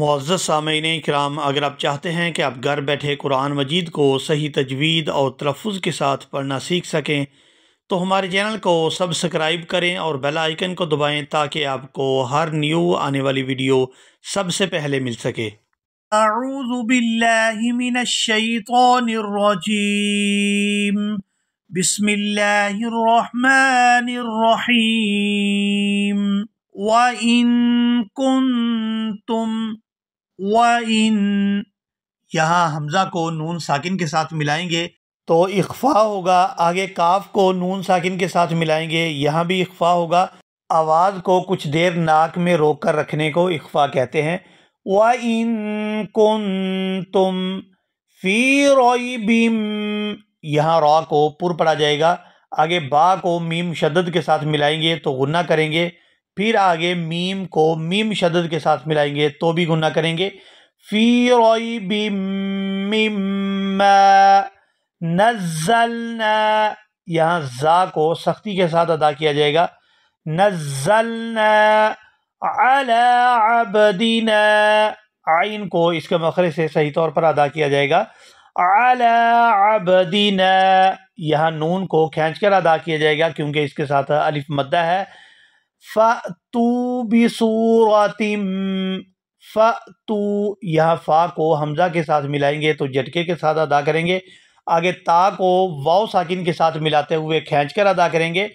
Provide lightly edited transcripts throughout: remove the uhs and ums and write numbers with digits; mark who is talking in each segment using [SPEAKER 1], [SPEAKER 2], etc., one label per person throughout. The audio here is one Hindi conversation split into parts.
[SPEAKER 1] मुअज़्ज़ज़ सामीन इकराम, अगर आप चाहते हैं कि आप घर बैठे कुरान मजीद को सही तजवीद और तलफ़्फ़ुज़ के साथ पढ़ना सीख सकें तो हमारे चैनल को सब्सक्राइब करें और बेल आइकन को दबाएं ताकि आपको हर न्यू आने वाली वीडियो सबसे पहले मिल सके। अऊज़ु बिल्लाहि मिनश शैतानिर रजीम। बिस्मिल्लाहिर रहमानिर रहीम। व इन कुंतुम व इन, यहाँ हमजा को नून साकिन के साथ मिलाएंगे तो इख्फा होगा। आगे काफ को नून साकिन के साथ मिलाएंगे, यहाँ भी इख्फा होगा। आवाज़ को कुछ देर नाक में रोक कर रखने को इख्फा कहते हैं। व इन कुंतुम फी रैबिम, यहाँ रॉ को पुर पड़ा जाएगा। आगे बा को मीम शद्दद के साथ मिलाएंगे तो गुन्ना करेंगे। फिर आगे मीम को मीम शद्दद के साथ मिलाएंगे तो भी गुन्ना करेंगे। फी रैबिम मिम्मा नज़्ज़लना, यहाँ जा को सख्ती के साथ अदा किया जाएगा। नज़्ज़लना अला अब्दिना, आइन को इसके मखरज से सही तौर पर अदा किया जाएगा। अला अब्दिना, यहाँ नून को खींच कर अदा किया जाएगा क्योंकि इसके साथ अलिफ मद्दा है। फ़अतू बिसूरतिम, फ़अतू, यहाँ फ़ा को हमजा के साथ मिलाएंगे तो झटके के साथ अदा करेंगे। आगे ता को वाव साकिन के साथ मिलाते हुए खींच कर अदा करेंगे।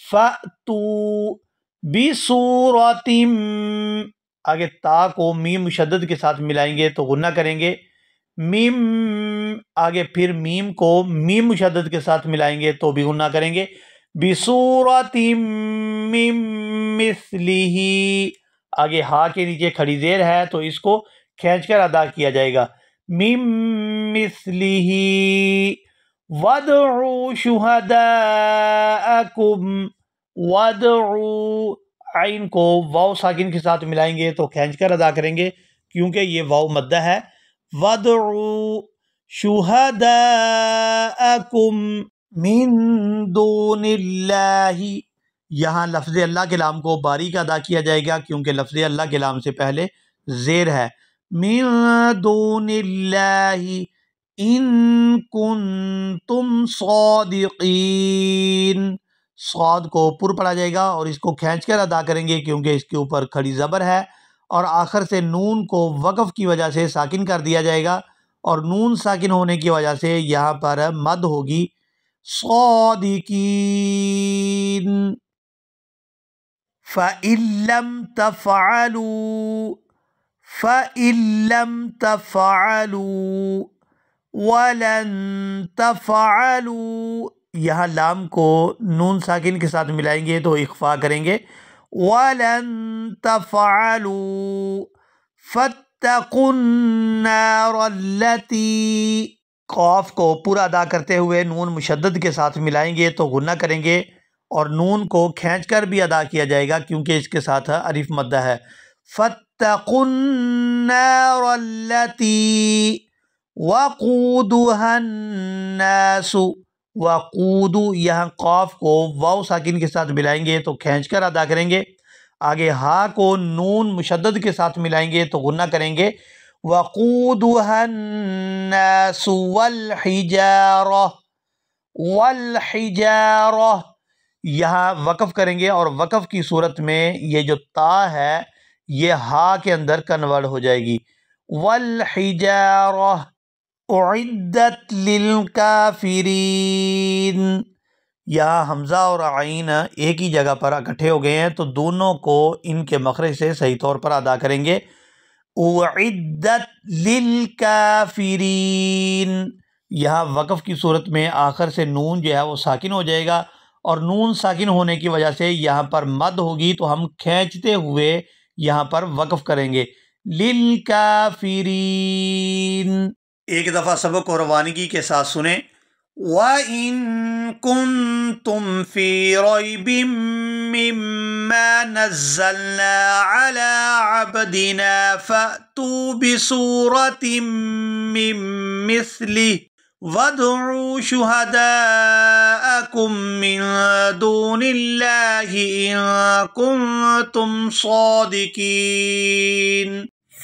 [SPEAKER 1] फ़अतू बिसूरतिम, आगे ता को मीम मुशद्दद के साथ मिलाएंगे तो गुन्ना करेंगे। मीम, आगे फिर मीम को मीम मुशद्दद के साथ मिलाएंगे तो भी गुन्ना करेंगे। बिसूरतिम मिम मिस्लिही, आगे हा के नीचे खड़ी जेर है तो इसको खींचकर अदा किया जाएगा। मिम मिस्लिही वदउ शुहदाअकुम, वदउ, आइन को वाव साकिन के साथ मिलाएंगे तो खींचकर अदा करेंगे क्योंकि ये वाव मद्दा है। वदउ शुहदाअकुम मिन दूनिल्लाहि, यहाँ लफ्ज़ अल्लाह के लाम को बारीक अदा किया जाएगा क्योंकि लफ्ज़ अल्लाह के लाम से पहले ज़ेर है। मिन दूनिल्लाहि इन कुंतुम सादिकीन, स्वाद को पुर पड़ा जाएगा और इसको खींचकर अदा करेंगे क्योंकि इसके ऊपर खड़ी ज़बर है। और आखिर से नून को वक़फ़ की वजह से साकिन कर दिया जाएगा और नून साकिन होने की वजह से यहाँ पर मद होगी सादिकीन। फ़इल्लम तफ़अलू, फ़इल्लम तफ़अलू वलन तफ़अलू, यहाँ लाम को नून साकिन के साथ मिलाएंगे तो इख्फा करेंगे। वलन तफ़अलू फत्तकुन्नारल्लती, क़ाफ को पूरा अदा करते हुए नून मुशद्दद के साथ मिलाएंगे तो गुन्ना करेंगे और नून को खींचकर भी अदा किया जाएगा क्योंकि इसके साथ अलिफ मद्दा है। फत्तकुन्नारल्लती वक़ूदुहन्नासु, वक़ूदु, यहाँ क़ाफ को वाव साकिन के साथ मिलाएंगे तो खींचकर अदा करेंगे। आगे हा को नून मुशद्दद के साथ मिलाएंगे तो गुन्ना करेंगे। वक़ूदुहन्नासु वल हिजारा, वल हिजारा, यहाँ वक़फ़ करेंगे और वक़फ़ की सूरत में ये जो ता है ये हा के अंदर कन्वर्ट हो जाएगी। वल हिजारा उइद्दत लिल काफिरीन, यहाँ हमज़ा और आइन एक ही जगह पर इकट्ठे हो गए हैं तो दोनों को इनके मखरज से सही तौर पर अदा करेंगे। उइद्दत लिल काफिरीन, यहाँ वक़फ़ की सूरत में आखिर से नून जो है वो साकिन हो जाएगा और नून साकिन होने की वजह से यहाँ पर मद होगी तो हम खींचते हुए यहाँ पर वक़फ़ करेंगे। लिल काफिरीन, एक दफ़ा सबक और रवानगी के साथ सुने। व इन कुंतुम फी रैबिम मिम्मा नज़्ज़लना अला अब्दिना फ़अतू बिसूरतिम मिन मिस्लिहि वदउ शुहदाअकुम मिन दूनिल्लाहि इन कुंतुम सादिकीन।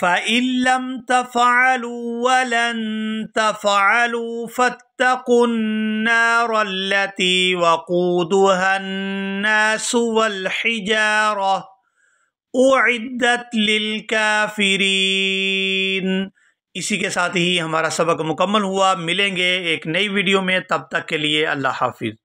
[SPEAKER 1] फ़इल्लम तफ़अलू वलन तफ़अलू फत्तक़ुन्नारल्लती वक़ूदुहन्नासु वल्हिजारा उइद्दत लिलकाफिरीन। इसी के साथ ही हमारा सबक मुकम्मल हुआ। मिलेंगे एक नई वीडियो में, तब तक के लिए अल्लाह हाफिज़।